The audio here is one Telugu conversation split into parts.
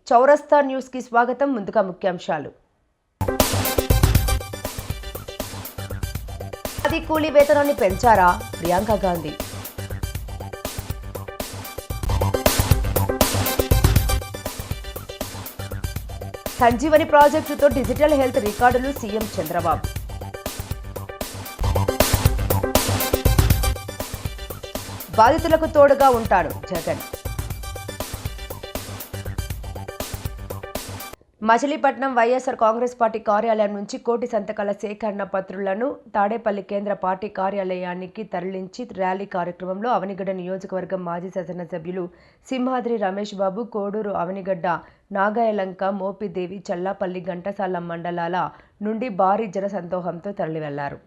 చౌరస్తా న్యూస్ కి స్వాగతం. ముందుగా ముఖ్యాంశాలు. అది కూలీ వేతనాన్ని పెంచారా? ప్రియాంక గాంధీ. సంజీవని ప్రాజెక్టుతో డిజిటల్ హెల్త్ రికార్డులు సీఎం చంద్రబాబు. బాధితులకు తోడుగా ఉంటాడు జగన్. మచిలీపట్నం వైఎస్ఆర్ కాంగ్రెస్ పార్టీ కార్యాలయం నుంచి కోటి సంతకాల సేకరణ పత్రులను తాడేపల్లి కేంద్ర పార్టీ కార్యాలయానికి తరలించి ర్యాలీ కార్యక్రమంలో అవనిగడ్డ నియోజకవర్గం మాజీ శాసనసభ్యులు సింహాద్రి రమేష్ బాబు, కోడూరు, అవనిగడ్డ, నాగాయలంక, మోపిదేవి, చల్లాపల్లి, ఘంటసాల మండలాల నుండి భారీ జన సందోహంతో తరలివెళ్లారు.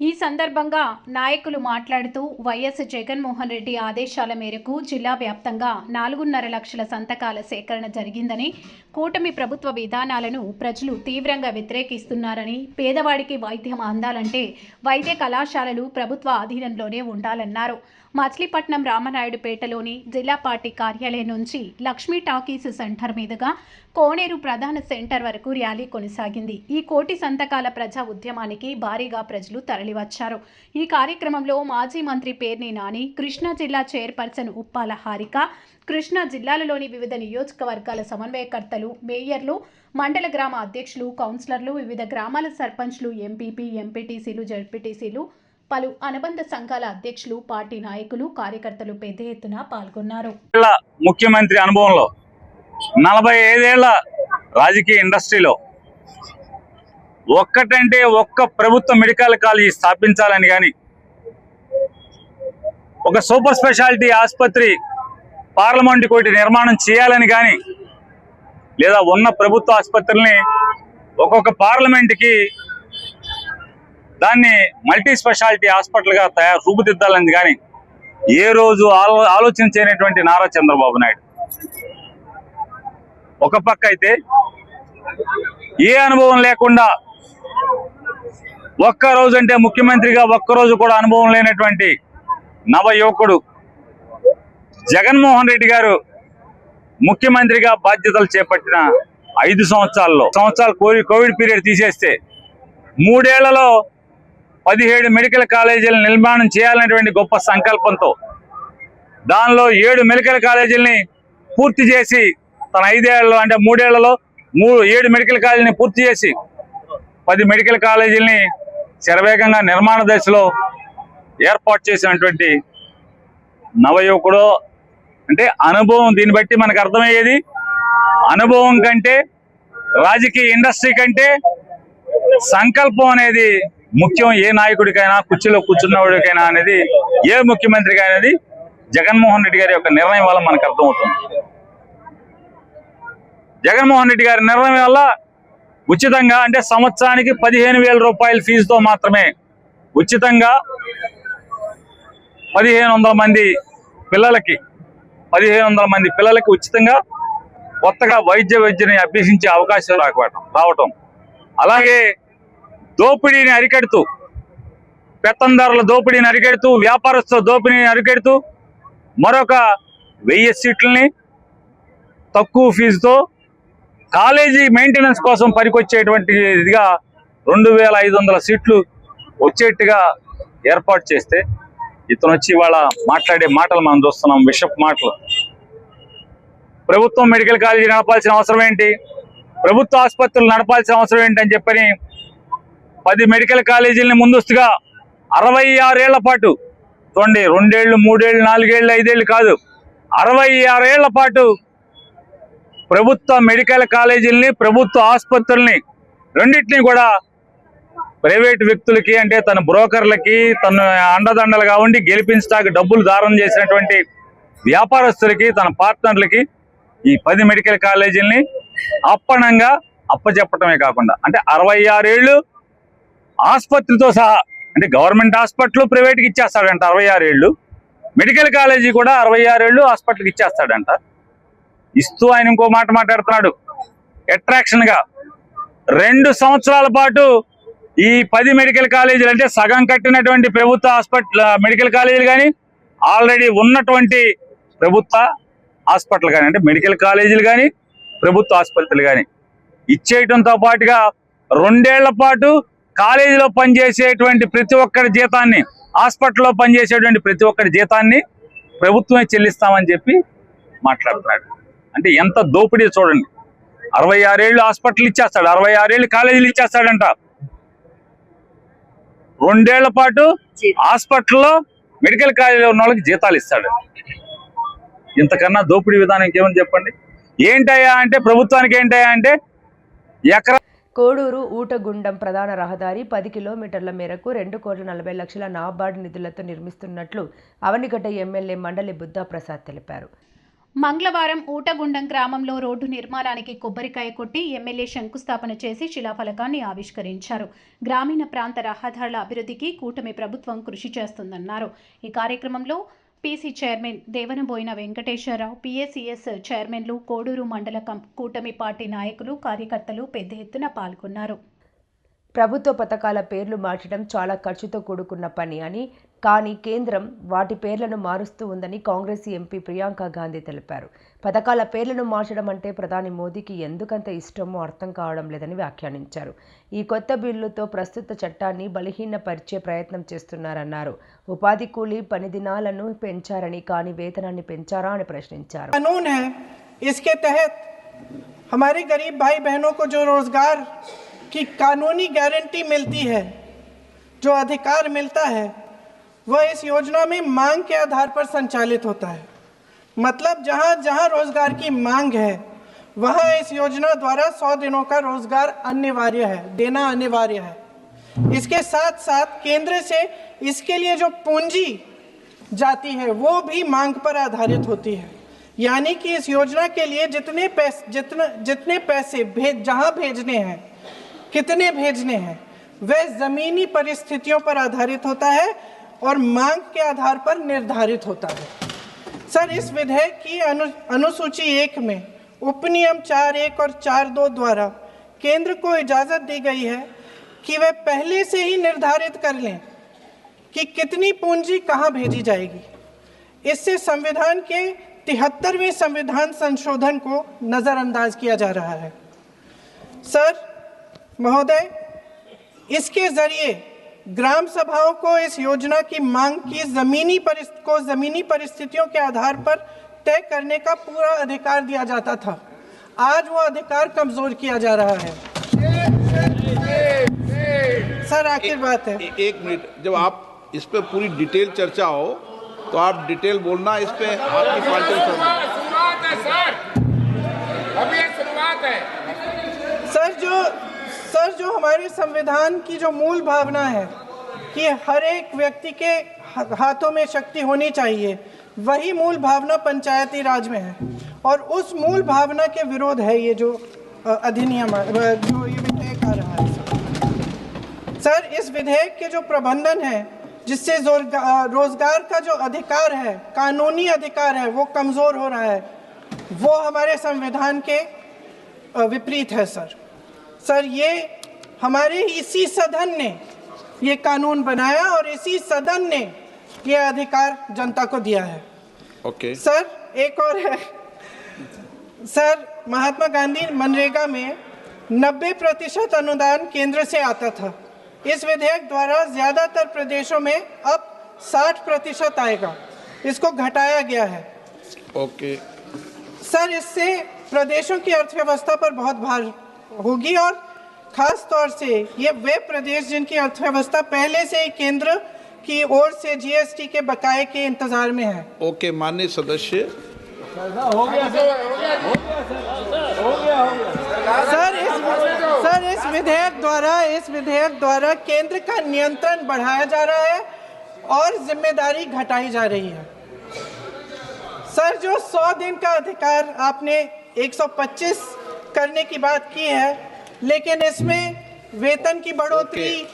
ఈ సందర్భంగా నాయకులు మాట్లాడుతూ వైఎస్ జగన్మోహన్ రెడ్డి ఆదేశాల మేరకు జిల్లా వ్యాప్తంగా 4.5 లక్షల సంతకాల సేకరణ జరిగిందని, కూటమి ప్రభుత్వ విధానాలను ప్రజలు తీవ్రంగా వ్యతిరేకిస్తున్నారని, పేదవాడికి వైద్యం అందాలంటే వైద్య కళాశాలలు ప్రభుత్వ ఆధీనంలోనే ఉండాలన్నారు. మచిలీపట్నం రామనాయుడుపేటలోని జిల్లా పార్టీ కార్యాలయం నుంచి లక్ష్మీ టాకీస్ సెంటర్ మీదుగా కోనేరు ప్రధాన సెంటర్ వరకు ర్యాలీ కొనసాగింది. ఈ కోటి సంతకాల ప్రజా ఉద్యమానికి భారీగా ప్రజలు తరలివచ్చారు. ఈ కార్యక్రమంలో మాజీ మంత్రి పేర్ని నాని, కృష్ణా జిల్లా చైర్పర్సన్ ఉప్పాల హారిక, కృష్ణా జిల్లాలలోని వివిధ నియోజకవర్గాల సమన్వయకర్తలు, మేయర్లు, మండల గ్రామ అధ్యక్షులు, కౌన్సిలర్లు, వివిధ గ్రామాల సర్పంచ్లు, ఎంపీపీ, ఎంపీటీసీలు, జడ్పీటీసీలు, పలు అనుబంధ సంఘాల అధ్యక్షులు, పార్టీ నాయకులు, కార్యకర్తలు పెద్ద ఎత్తున పాల్గొన్నారు. ముఖ్యమంత్రి అనుభవంలో 45 ఏళ్ల రాజకీయ ఇండస్ట్రీలో ఒక్కటంటే ఒక్క ప్రభుత్వ మెడికల్ కాలేజీ స్థాపించాలని కానీ, ఒక సూపర్ స్పెషాలిటీ ఆసుపత్రి పార్లమెంటు కోటి నిర్మాణం చేయాలని కానీ, లేదా ఉన్న ప్రభుత్వ ఆసుపత్రుల్ని ఒక్కొక్క పార్లమెంటుకి దాన్ని మల్టీ స్పెషాలిటీ హాస్పిటల్గా రూపుదిద్దాలని కానీ ఏ రోజు ఆలోచన చేయనటువంటి నారా చంద్రబాబు నాయుడు ఒక పక్క అయితే, ఏ అనుభవం లేకుండా ఒక్కరోజు అంటే ముఖ్యమంత్రిగా ఒక్కరోజు కూడా అనుభవం లేనటువంటి నవ యువకుడు జగన్మోహన్ రెడ్డి గారు ముఖ్యమంత్రిగా బాధ్యతలు చేపట్టిన 5 సంవత్సరాలు కోవిడ్ పీరియడ్ తీసేస్తే 3 ఏళ్లలో 17 మెడికల్ కాలేజీల నిర్మాణం చేయాలనేటువంటి గొప్ప సంకల్పంతో దానిలో 7 మెడికల్ కాలేజీలని పూర్తి చేసి తన 5 ఏళ్లలో అంటే 3 ఏళ్లలో 7 మెడికల్ కాలేజీని పూర్తి చేసి 10 మెడికల్ కాలేజీలని శరవేగంగా నిర్మాణ దశలో ఏర్పాటు చేసినటువంటి నవయువకుడు. అంటే అనుభవం, దీన్ని బట్టి మనకు అర్థమయ్యేది అనుభవం కంటే, రాజకీయ ఇండస్ట్రీ కంటే సంకల్పం అనేది ముఖ్యం. ఏ నాయకుడికైనా, కుర్చీలో కూర్చున్నవాడికైనా అనేది, ఏ ముఖ్యమంత్రికి అనేది జగన్మోహన్ రెడ్డి గారి యొక్క నిర్ణయం వల్ల మనకు అర్థమవుతుంది. జగన్మోహన్ రెడ్డి గారి నిర్ణయం వల్ల ఉచితంగా, అంటే సంవత్సరానికి 15,000 రూపాయల ఫీజుతో మాత్రమే ఉచితంగా 1,500 మంది పిల్లలకి ఉచితంగా కొత్తగా వైద్యాన్ని అభ్యసించే అవకాశం రావటం, అలాగే దోపిడీని అరికడుతూ, పెత్తందారుల దోపిడీని అరికడుతూ, వ్యాపారస్తుల దోపిడీని అరికడుతూ మరొక 1000 సీట్లని తక్కువ ఫీజుతో కాలేజీ మెయింటెనెన్స్ కోసం పనికొచ్చేటువంటి ఇదిగా 2,500 సీట్లు వచ్చేట్టుగా ఏర్పాటు చేస్తే, ఇతను వచ్చి ఇవాళ మాట్లాడే మాటలు మనం చూస్తున్నాం, విషప్ మాటలు. ప్రభుత్వం మెడికల్ కాలేజీ నడపాల్సిన అవసరం ఏంటి, ప్రభుత్వ ఆసుపత్రులు నడపాల్సిన అవసరం ఏంటి అని చెప్పని 10 మెడికల్ కాలేజీలని ముందస్తుగా 66 ఏళ్ల పాటు, చూడండి, 2 ఏళ్ళు, 3 ఏళ్ళు, 4 ఏళ్ళు, 5 ఏళ్ళు కాదు, 66 ఏళ్ల పాటు ప్రభుత్వ మెడికల్ కాలేజీలని, ప్రభుత్వ ఆసుపత్రుల్ని రెండింటినీ కూడా ప్రైవేటు వ్యక్తులకి, అంటే తన బ్రోకర్లకి, తన అండదండలుగా ఉండి గెలిపించడానికి డబ్బులు దానం చేసినటువంటి వ్యాపారస్తులకి, తన పార్ట్నర్లకి ఈ 10 మెడికల్ కాలేజీలని అప్పనంగా అప్పచెప్పటమే కాకుండా, అంటే 66 ఏళ్ళు ఆసుపత్రితో సహా, అంటే గవర్నమెంట్ హాస్పిటల్ ప్రైవేట్కి ఇచ్చేస్తాడంట 66 ఏళ్ళు, మెడికల్ కాలేజీ కూడా 66 ఏళ్ళు హాస్పిటల్కి ఇచ్చేస్తాడంట. ఇస్తూ ఆయన ఇంకో మాట మాట్లాడుతున్నాడు, అట్రాక్షన్గా 2 సంవత్సరాల పాటు ఈ 10 మెడికల్ కాలేజీలు, అంటే సగం కట్టినటువంటి ప్రభుత్వ మెడికల్ కాలేజీలు కానీ, ఆల్రెడీ ఉన్నటువంటి ప్రభుత్వ హాస్పిటల్ కానీ, అంటే మెడికల్ కాలేజీలు కానీ ప్రభుత్వ ఆసుపత్రులు కానీ ఇచ్చేయటంతో పాటుగా 2 ఏళ్ల పాటు కాలేజీలో పనిచేసేటువంటి ప్రతి ఒక్కరి జీతాన్ని, హాస్పిటల్లో పనిచేసేటువంటి ప్రతి ఒక్కరి జీతాన్ని ప్రభుత్వమే చెల్లిస్తామని చెప్పి మాట్లాడుతున్నాడు. అంటే ఎంత దోపిడీ చూడండి. 66 ఏళ్ళు హాస్పిటల్ ఇచ్చేస్తాడు, 66 ఏళ్ళు కాలేజీలు ఇచ్చేస్తాడంట. 2 ఏళ్ల పాటు హాస్పిటల్లో మెడికల్ కాలేజీలో ఉన్న వాళ్ళకి జీతాలు ఇస్తాడు. ఇంతకన్నా దోపిడీ విధానం ఇంకేమని చెప్పండి. ఏంటయ్యా అంటే ప్రభుత్వానికి ఏంటయ్యా అంటే ఎకరా కోడూరు ఊటగుండం ప్రధాన రహదారి 10 కిలోమీటర్ల మేరకు 2,40,00,000 నాబార్డు నిధులతో నిర్మిస్తున్నట్లు అవనిగడ్డ ఎమ్మెల్యే మండలి బుద్ధా ప్రసాద్ తెలిపారు. మంగళవారం ఊటగుండం గ్రామంలో రోడ్డు నిర్మాణానికి కొబ్బరికాయ కొట్టి ఎమ్మెల్యే శంకుస్థాపన చేసి శిలాఫలకాన్ని ఆవిష్కరించారు. గ్రామీణ ప్రాంత రహదారుల అభివృద్ధికి కూటమి ప్రభుత్వం కృషి చేస్తుందన్నారు. ఈ కార్యక్రమంలో PC chairman Devanaboyina Venkateswararao, PACS చైర్మన్లు, కోడూరు మండల కూటమి పార్టీ నాయకులు, కార్యకర్తలు పెద్ద ఎత్తున పాల్గొన్నారు. ప్రభుత్వ పథకాల పేర్లు మార్చడం చాలా ఖర్చుతో కూడుకున్న పని అని, కానీ కేంద్రం వాటి పేర్లను మారుస్తూ ఉందని కాంగ్రెస్ ఎంపీ ప్రియాంక గాంధీ తెలిపారు. పథకాల పేర్లను మార్చడం అంటే ప్రధాని మోదీకి ఎందుకంత ఇష్టమో అర్థం కావడం లేదని వ్యాఖ్యానించారు. ఈ కొత్త బిల్లుతో ప్రస్తుత చట్టాన్ని బలహీనపరిచే ప్రయత్నం చేస్తున్నారన్నారు. ఉపాధి కూలీ పని దినాలను పెంచారని, కానీ వేతనాన్ని పెంచారా అని ప్రశ్నించారు. कानून है, इसके तहत हमारे गरीब भाई बहनों को जो रोजगार की कानूनी गारंटी मिलती है, जो अधिकार मिलता है, वह इस योजना में मांग के आधार पर संचालित होता है। मतलब जहां जहां रोजगार की मांग है वहां इस योजना द्वारा 100 दिनों का रोजगार अनिवार्य है, देना अनिवार्य है। इसके साथ साथ केंद्र से इसके लिए जो पूंजी जाती है वो भी मांग पर आधारित होती है। यानी कि इस योजना के लिए जितने पैसे जहां भेजने हैं, कितने भेजने हैं, वह जमीनी परिस्थितियों पर आधारित होता है और मांग के आधार पर निर्धारित होता है। सर, इस विधेयक की अनुसूची 1 में उपनियम 4(1) और 4(2) द्वारा केंद्र को इजाजत दी गई है कि वे पहले से ही निर्धारित कर लें कि कितनी पूंजी कहां भेजी जाएगी। इससे संविधान के 73वें संविधान संशोधन को नजरअंदाज किया जा रहा है। सर महोदय, इसके जरिए ग्राम सभाओं को इस योजना की मांग की जमीनी परिस्थितियों के आधार पर तय करने का पूरा अधिकार दिया जाता था। आज वो अधिकार कमजोर किया जा रहा है। सर आखिर बात है, एक मिनट, जब आप इस पे पूरी डिटेल चर्चा हो तो आप डिटेल बोलना। इस पे आपकी पार्टी शुरुआत है सर, अभी ये शुरुआत है। सर जो हमारे संविधान की जो मूल भावना है कि हर एक व्यक्ति के हाथों में शक्ति होनी चाहिए, वही मूल भावना पंचायती राज में है और उस मूल भावना के विरोध है ये जो अधिनियम जो ये विधेयक आ रहा है। सर, इस विधेयक के जो प्रबंधन है, जिससे रोजगार का जो अधिकार है, कानूनी अधिकार है, वो कमजोर हो रहा है, वो हमारे संविधान के विपरीत है। सर ये हमारे इसी सदन ने ये कानून बनाया और इसी सदन ने ये अधिकार जनता को दिया है। ओके सर, एक और है सर, महात्मा गांधी मनरेगा में 90% अनुदान केंद्र से आता था। इस विधेयक द्वारा ज्यादातर प्रदेशों में अब 60% आएगा, इसको घटाया गया है। ओके सर, इससे प्रदेशों की अर्थव्यवस्था पर बहुत भार होगी और खास तौर से ये वे प्रदेश जिनकी अर्थव्यवस्था पहले से ही केंद्र की ओर से जीएसटी के बकाये के इंतजार में है। ओके, माननीय सदस्य। सर इस विधेयक द्वारा केंद्र का नियंत्रण बढ़ाया जा रहा है और जिम्मेदारी घटाई जा रही है। सर, जो 100 दिन का अधिकार आपने 125 करने की बात की है, लेकिन इसमें वेतन की बढ़ोतरी,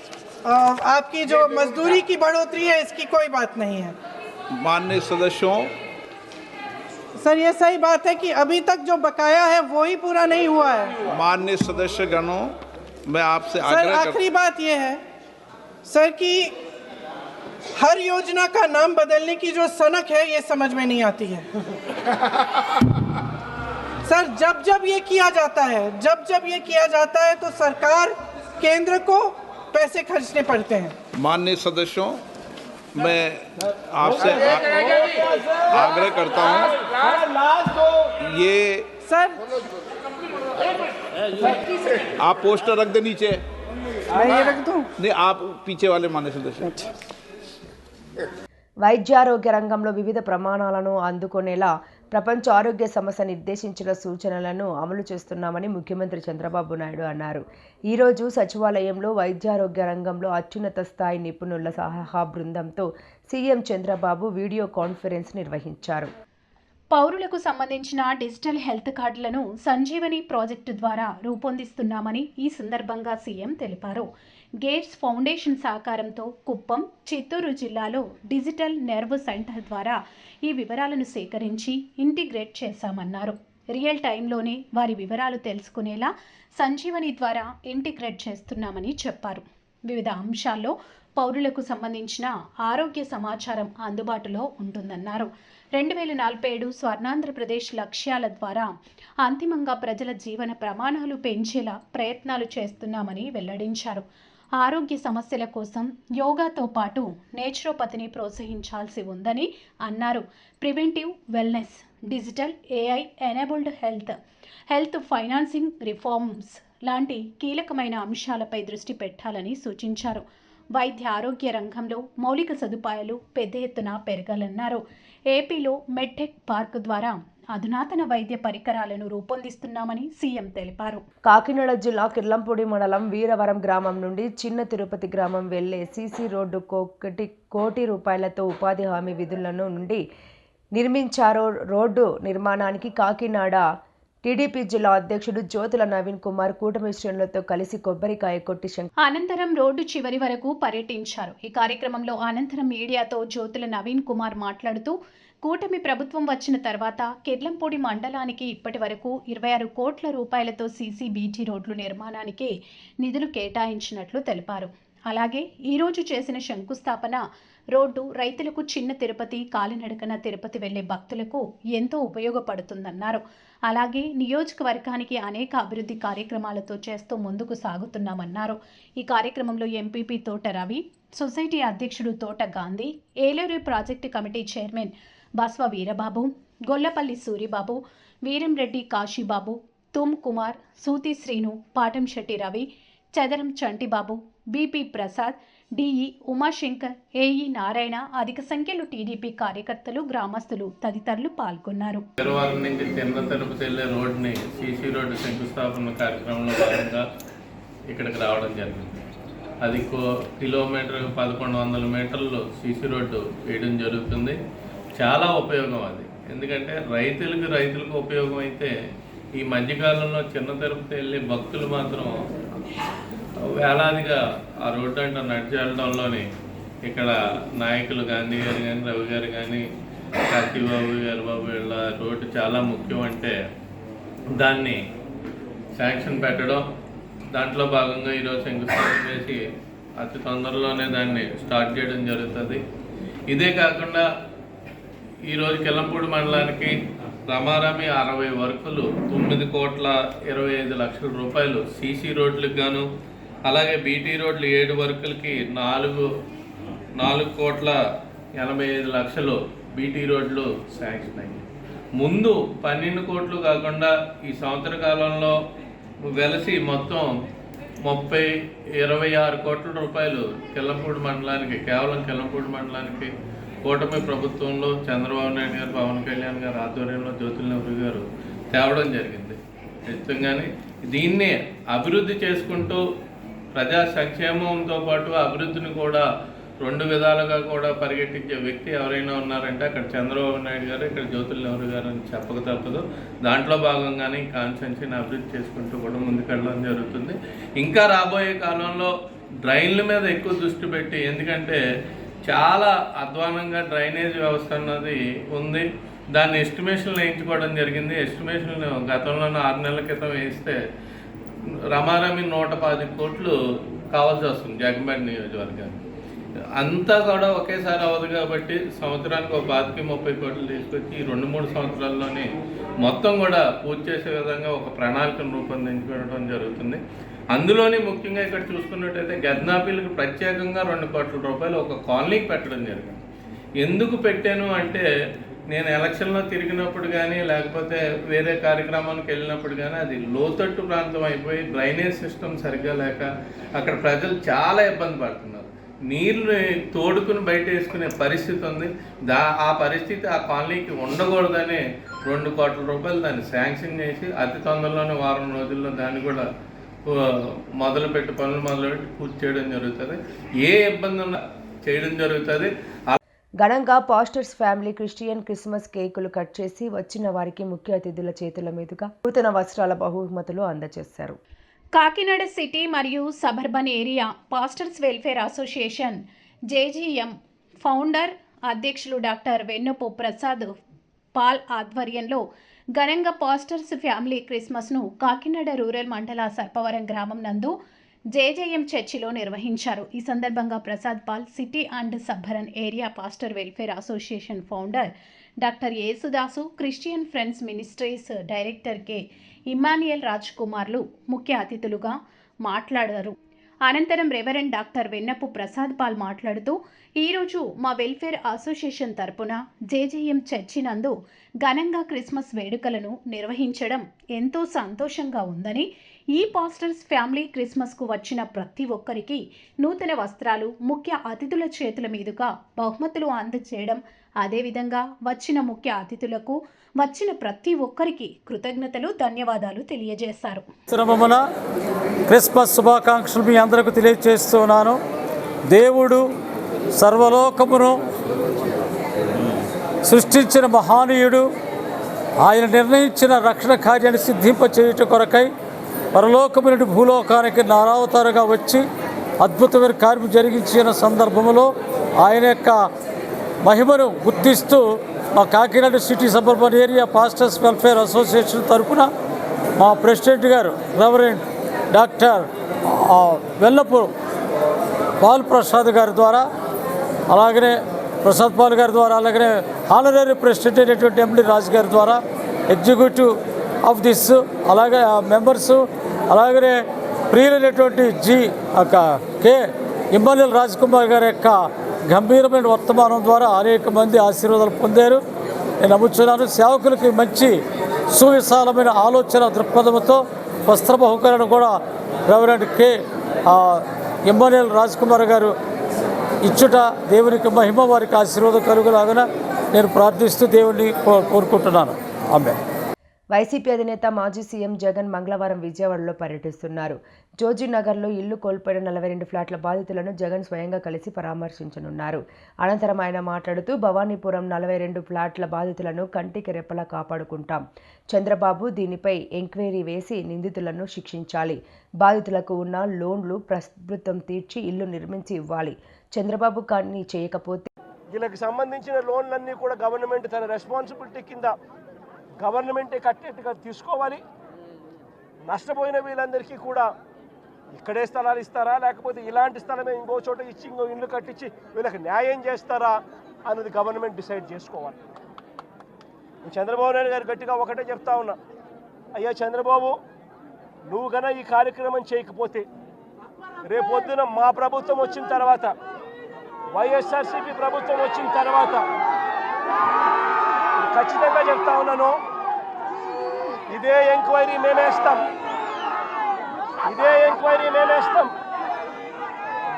आपकी जो मजदूरी की बढ़ोतरी है, इसकी कोई बात नहीं है। माननीय सदस्यों, सर ये सही बात है कि अभी तक जो बकाया है वो ही पूरा नहीं हुआ है। माननीय सदस्य गणों, मैं आपसे सर आग्रह आखिरी बात ये है सर कि हर योजना का नाम बदलने की जो सनक है ये समझ में नहीं आती है। सर जब ये किया जाता है तो सरकार केंद्र को पैसे खर्चने पड़ते हैं। माननीय सदस्यों, मैं आपसे आग्रह करता हूं, ये सर आप पोस्टर रख दे नीचे। मैं ये रख दूं? नहीं, आप पीछे वाले माननीय सदस्य। వైద్యారోగ్య రంగంలో వివిధ ప్రమాణాలను అందుకునేలా ప్రపంచ ఆరోగ్య సంస్థ నిర్దేశించిన సూచనలను అమలు చేస్తున్నామని ముఖ్యమంత్రి చంద్రబాబు నాయుడు అన్నారు. ఈరోజు సచివాలయంలో వైద్యారోగ్య రంగంలో అత్యున్నత స్థాయి నిపుణుల సహా బృందంతో సీఎం చంద్రబాబు వీడియో కాన్ఫరెన్స్ నిర్వహించారు. పౌరులకు సంబంధించిన డిజిటల్ హెల్త్ కార్డులను సంజీవని ప్రాజెక్టు ద్వారా రూపొందిస్తున్నామని ఈ సందర్భంగా సీఎం తెలిపారు. గేట్స్ ఫౌండేషన్ సహకారంతో కుప్పం, చిత్తూరు జిల్లాలో డిజిటల్ నెర్వ్ సెంటర్ ద్వారా ఈ వివరాలను సేకరించి ఇంటిగ్రేట్ చేశామన్నారు. రియల్ టైంలోనే వారి వివరాలు తెలుసుకునేలా సంజీవని ద్వారా ఇంటిగ్రేట్ చేస్తున్నామని చెప్పారు. వివిధ అంశాల్లో పౌరులకు సంబంధించిన ఆరోగ్య సమాచారం అందుబాటులో ఉంటుందన్నారు. 2047 స్వర్ణాంధ్రప్రదేశ్ లక్ష్యాల ద్వారా అంతిమంగా ప్రజల జీవన ప్రమాణాలు పెంచేలా ప్రయత్నాలు చేస్తున్నామని వెల్లడించారు. ఆరోగ్య సమస్యల కోసం యోగాతో పాటు నేచురోపతిని ప్రోత్సహించాల్సి ఉందని అన్నారు. Preventive wellness, digital AI enabled health financing reforms లాంటి కీలకమైన అంశాలపై దృష్టి పెట్టాలని సూచించారు. వైద్య ఆరోగ్య రంగంలో మౌలిక సదుపాయాలు పెద్ద ఎత్తున పెరగాలన్నారు. ఏపీలో మెడ్టెక్ పార్క్ ద్వారా అధునాతన వైద్య పరికరాలను రూపొందిస్తున్నామని సీఎం తెలిపారు. కాకినాడ జిల్లా కిర్లంపూడి మండలం వీరవరం గ్రామం నుండి చిన్న తిరుపతి గ్రామం వెళ్లే సీసీ రోడ్డు 1 కోటి రూపాయలతో ఉపాధి హామీ విధులను నుండి నిర్మించారు. రోడ్డు నిర్మాణానికి కాకినాడ టీడీపీ జిల్లా అధ్యక్షుడు జ్యోతుల నవీన్ కుమార్ కూటమి శ్రేణులతో కలిసి కొబ్బరికాయ కొట్టి అనంతరం రోడ్డు చివరి వరకు పర్యటించారు. ఈ కార్యక్రమంలో అనంతరం మీడియాతో జ్యోతుల నవీన్ కుమార్ మాట్లాడుతూ కూటమి ప్రభుత్వం వచ్చిన తర్వాత కిర్లంపూడి మండలానికి ఇప్పటి వరకు 26 కోట్ల రూపాయలతో సీసీ బీటీ రోడ్లు నిర్మాణానికి నిధులు కేటాయించినట్లు తెలిపారు. అలాగే ఈరోజు చేసిన శంకుస్థాపన రోడ్డు రైతులకు చిన్న తిరుపతి, కాలినడకన తిరుపతి వెళ్లే భక్తులకు ఎంతో ఉపయోగపడుతుందన్నారు. అలాగే నియోజకవర్గానికి అనేక అభివృద్ధి కార్యక్రమాలతో చేస్తూ ముందుకు సాగుతున్నామన్నారు. ఈ కార్యక్రమంలో ఎంపీపీ తోట రవి, సొసైటీ అధ్యక్షుడు తోట Gandhi, Yeleru project committee chairman Baswa Veerababu, Gollapalli Suribabu, Veeramreddy Kasibabu, తుమ్ కుమార్, సూతి శ్రీను, పాటంశెట్టి రవి, చదరం Chantibabu, BP Prasad, DE Umashankar, AE Narayana, అధిక సంఖ్యలో టీడీపీ కార్యకర్తలు, గ్రామస్తులు తదితరులు పాల్గొన్నారు. వీరవరం నుంచి చిన్న తిరుపతి వెళ్ళే రోడ్డుని సీసీ రోడ్డు శంకుస్థాపన కార్యక్రమంలో భాగంగా ఇక్కడికి రావడం జరిగింది. అది కిలోమీటర్ 1100 మీటర్లు సీసీ రోడ్డు వేయడం జరుగుతుంది. చాలా ఉపయోగం అది. ఎందుకంటే రైతులకు ఉపయోగం అయితే ఈ మధ్యకాలంలో చిన్న తిరుపతి వెళ్ళే భక్తులు మాత్రం వేలాదిగా ఆ రోడ్డు అంటే నడిచి వెళ్ళడంలోని ఇక్కడ నాయకులు గాంధీ గారు కానీ, రవి గారు కానీ, కాశీబాబు గారు బాబు వీళ్ళ రోడ్డు చాలా ముఖ్యం అంటే దాన్ని శాంక్షన్ పెట్టడం, దాంట్లో భాగంగా ఈరోజు శంకుస్థాపన చేసి అతి తొందరలోనే దాన్ని స్టార్ట్ చేయడం జరుగుతుంది. ఇదే కాకుండా ఈరోజు కిర్లంపూడి మండలానికి రమారమి 60 వర్కులు 9,25,00,000 రూపాయలు సీసీ రోడ్లకు గాను, అలాగే బీటీ రోడ్లు 7 వర్కులకి 4,85,00,000 బీటీ రోడ్లు శాంక్షన్ అయ్యాయి. ముందు 12 కోట్లు కాకుండా ఈ సంవత్సర కాలంలో వెలసి మొత్తం 26 కోట్ల రూపాయలు కిర్లంపూడి మండలానికి, కేవలం కిర్లంపూడి మండలానికి కూటమి ప్రభుత్వంలో చంద్రబాబు నాయుడు గారు, పవన్ కళ్యాణ్ గారు ఆధ్వర్యంలో జ్యోతుల నెహ్రూ గారు తేవడం జరిగింది. ఖచ్చితంగానే దీన్ని అభివృద్ధి చేసుకుంటూ ప్రజా సంక్షేమంతో పాటు అభివృద్ధిని కూడా 2 విధాలుగా కూడా పరిగెట్టించే వ్యక్తి ఎవరైనా ఉన్నారంటే అక్కడ చంద్రబాబు నాయుడు గారు, ఇక్కడ జ్యోతుల నెహ్రూ గారు అని చెప్పక తప్పదు. దాంట్లో భాగంగానే ఈ కాన్స్టిట్యున్సీని అభివృద్ధి చేసుకుంటూ కూడా ముందుకెళ్ళడం జరుగుతుంది. ఇంకా రాబోయే కాలంలో డ్రైన్ల మీద ఎక్కువ దృష్టి పెట్టి, ఎందుకంటే చాలా అధ్వానంగా డ్రైనేజ్ వ్యవస్థ అన్నది ఉంది. దాన్ని ఎస్టిమేషన్లు వేయించుకోవడం జరిగింది. ఎస్టిమేషన్లు గతంలోనే 6 నెలల క్రితం వేయిస్తే రమారమి 110 కోట్లు కావాల్సి వస్తుంది జగన్మోహన్ నియోజకవర్గానికి. అంతా కూడా ఒకేసారి అవ్వదు కాబట్టి సంవత్సరానికి ఒక 25-30 కోట్లు తీసుకొచ్చి ఈ 2-3 సంవత్సరాల్లోనే మొత్తం కూడా పూర్తి చేసే విధంగా ఒక ప్రణాళికను రూపొందించుకోవడం జరుగుతుంది. అందులోనే ముఖ్యంగా ఇక్కడ చూసుకున్నట్టయితే గద్నాపల్లికి ప్రత్యేకంగా 2 కోట్ల రూపాయలు ఒక కాలనీకి పెట్టడం జరిగింది. ఎందుకు పెట్టాను అంటే నేను ఎలక్షన్లో తిరిగినప్పుడు కానీ లేకపోతే వేరే కార్యక్రమానికి వెళ్ళినప్పుడు కానీ అది లోతట్టు ప్రాంతం అయిపోయి డ్రైనేజ్ సిస్టమ్ సరిగ్గా లేక అక్కడ ప్రజలు చాలా ఇబ్బంది పడుతున్నారు. నీళ్ళు తోడుకుని బయట వేసుకునే పరిస్థితి ఉంది. ఆ పరిస్థితి ఆ కాలనీకి ఉండకూడదని 2 కోట్ల రూపాయలు దాన్ని శాంక్షన్ చేసి అతి తొందరలోనే వారం రోజుల్లో దాన్ని కూడా పనులు మొదలుపెట్టి పూర్తి చేయడం జరుగుతుంది. ఏ ఇబ్బంది ఉన్నా చేయడం జరుగుతుంది. ఘనంగా పాస్టర్స్ ఫ్యామిలీ క్రిస్టియన్ క్రిస్మస్ కేకులు కట్ చేసి వచ్చిన వారికి ముఖ్య అతిథుల చేతుల మీదుగా నూతన వస్త్రాల బహుమతులు అందజేశారు. కాకినాడ సిటీ మరియు suburban area pastors welfare association JGM founder అధ్యక్షులు డాక్టర్ వెన్నపు ప్రసాద్ పాల్ ఆధ్వర్యంలో ఘనంగా పాస్టర్స్ ఫ్యామిలీ క్రిస్మస్ను కాకినాడ రూరల్ మండల సర్పవరం గ్రామం నందు జేజేఎం చర్చిలో నిర్వహించారు. ఈ సందర్భంగా Prasad Paul city and suburban area pastor welfare association founder doctor Yesudasu, Christian friends ministries director K Immanuel Raj కుమార్లు ముఖ్య అతిథులుగా మాట్లాడారు. అనంతరం reverend doctor Vennapu Prasad Paul మాట్లాడుతూ ఈరోజు మా వెల్ఫేర్ అసోసియేషన్ తరపున జేజేఎం చర్చి నందు ఘనంగా క్రిస్మస్ వేడుకలను నిర్వహించడం ఎంతో సంతోషంగా ఉందని, ఈ పాస్టర్స్ ఫ్యామిలీ క్రిస్మస్కు వచ్చిన ప్రతి ఒక్కరికి నూతన వస్త్రాలు ముఖ్య అతిథుల చేతుల మీదుగా బహుమతులు అందజేయడం, అదేవిధంగా వచ్చిన ముఖ్య అతిథులకు వచ్చిన ప్రతి ఒక్కరికి కృతజ్ఞతలు, ధన్యవాదాలు తెలియజేశారు. క్రిస్మస్ శుభాకాంక్షలు మీ అందరికీ తెలియజేస్తున్నాను. దేవుడు సర్వలోకమును సృష్టించిన మహానీయుడు. ఆయన నిర్ణయించిన రక్షణ కార్యాన్ని సిద్ధింపచేయుట కొరకై పరలోకము నుండి భూలోకానికి నారావతారుగా వచ్చి అద్భుతమైన కార్యం జరిగించిన సందర్భంలో ఆయన యొక్క మహిమను గుర్తిస్తూ మా Kakinada city suburban area pastors welfare association తరఫున మా ప్రెసిడెంట్ గారు రెవరెండ్ డాక్టర్ వెల్లపు పాల్ ప్రసాద్ గారి ద్వారా, అలాగనే ప్రసాద్ పాల్ గారి ద్వారా, అలాగనే హానరీ ప్రెసిడెంట్ అయినటువంటి ఎండి రాజు గారి ద్వారా, ఎగ్జిక్యూటివ్ ఆఫ్ దిస్ అలాగే మెంబర్సు, అలాగనే ప్రియులైనటువంటి కె ఇమ్మాన్యుయల్ రాజ్ కుమార్ గారి యొక్క గంభీరమైన వర్తమానం ద్వారా అనేక మంది ఆశీర్వాదాలు పొందారు. నేను నమ్ముతున్నాను సేవకులకి మంచి సువిశాలమైన ఆలోచన దృక్పథంతో వస్త్ర బహుకరణ కూడా reverend K Immanuel Raj Kumar గారు ఇచ్చుట దేవునికి మహిమ, వారికి ఆశీర్వాదం కలుగులాగా నేను ప్రార్థిస్తూ దేవుడిని కోరుకుంటున్నాను. ఆమె. వైసీపీ అధినేత మాజీ సీఎం జగన్ మంగళవారం విజయవాడలో పర్యటిస్తున్నారు. జోజీనగర్లో ఇల్లు కోల్పోయిన 42 ఫ్లాట్ల బాధితులను జగన్ స్వయంగా కలిసి పరామర్శించనున్నారు. అనంతరం ఆయన మాట్లాడుతూ భవానీపురం 42 ఫ్లాట్ల బాధితులను కంటికి రెప్పలా కాపాడుకుంటాం. చంద్రబాబు దీనిపై ఎంక్వైరీ వేసి నిందితులను శిక్షించాలి. బాధితులకు ఉన్న లోన్లు ప్రభుత్వం తీర్చి ఇల్లు నిర్మించి ఇవ్వాలి. చంద్రబాబు కానీ చేయకపోతే వీళ్ళకి సంబంధించిన లోన్లన్నీ కూడా గవర్నమెంట్ తన రెస్పాన్సిబిలిటీ కింద గవర్నమెంటే కట్టేట్టుగా తీసుకోవాలి. నష్టపోయిన వీళ్ళందరికీ కూడా ఇక్కడే స్థలాలు ఇస్తారా, లేకపోతే ఇలాంటి స్థలమే ఇంకో చోట ఇచ్చి ఇంకో ఇల్లు కట్టించి వీళ్ళకి న్యాయం చేస్తారా అన్నది గవర్నమెంట్ డిసైడ్ చేసుకోవాలి. చంద్రబాబు నాయుడు గారు గట్టిగా ఒకటే చెప్తా ఉన్నా, అయ్యా చంద్రబాబు, నువ్వు కన్నా ఈ కార్యక్రమం చేయకపోతే రేపొద్దున మా ప్రభుత్వం వచ్చిన తర్వాత, వైఎస్ఆర్సీపీ ప్రభుత్వం వచ్చిన తర్వాత ఖచ్చితంగా చెప్తా ఉన్నాను, ఇదే ఎంక్వైరీ మేమేస్తాం,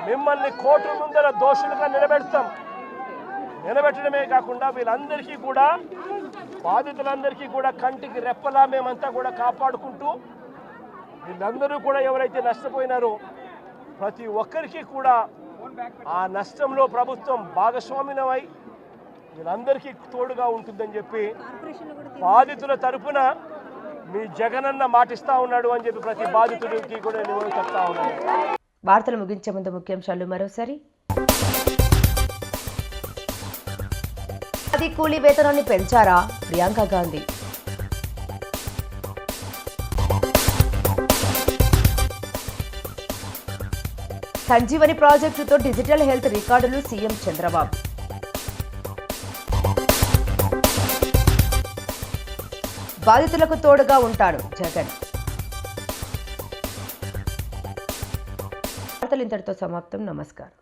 మిమ్మల్ని కోర్టు ముందర దోషులుగా నిలబెట్టడమే కాకుండా వీళ్ళందరికీ కూడా, బాధితులందరికీ కూడా కంటికి రెప్పలా మేమంతా కూడా కాపాడుకుంటూ, వీళ్ళందరూ కూడా ఎవరైతే నష్టపోయినారో ప్రతి ఒక్కరికి కూడా ఆ నష్టంలో ప్రభుత్వం భాగస్వామ్యమై వీళ్ళందరికీ తోడుగా ఉంటుందని చెప్పి బాధితుల తరఫున మీ జగనన్న మాటిస్తా ఉన్నాడు అని చెప్పి ప్రతి బాధితుడికి కూడా నేను చెప్తా ఉన్నాను. వార్తలు ముగించే ముందు ముఖ్యాంశాలు మరోసారి. అది కూలీ వేతనాన్ని పెంచారా? ప్రియాంక గాంధీ. సంజీవని ప్రాజెక్టుతో డిజిటల్ హెల్త్ రికార్డులు సీఎం చంద్రబాబు. బాధితులకు తోడుగా ఉంటాడు జగన్. వార్తలు ఇంతటితో సమాప్తం. నమస్కారం.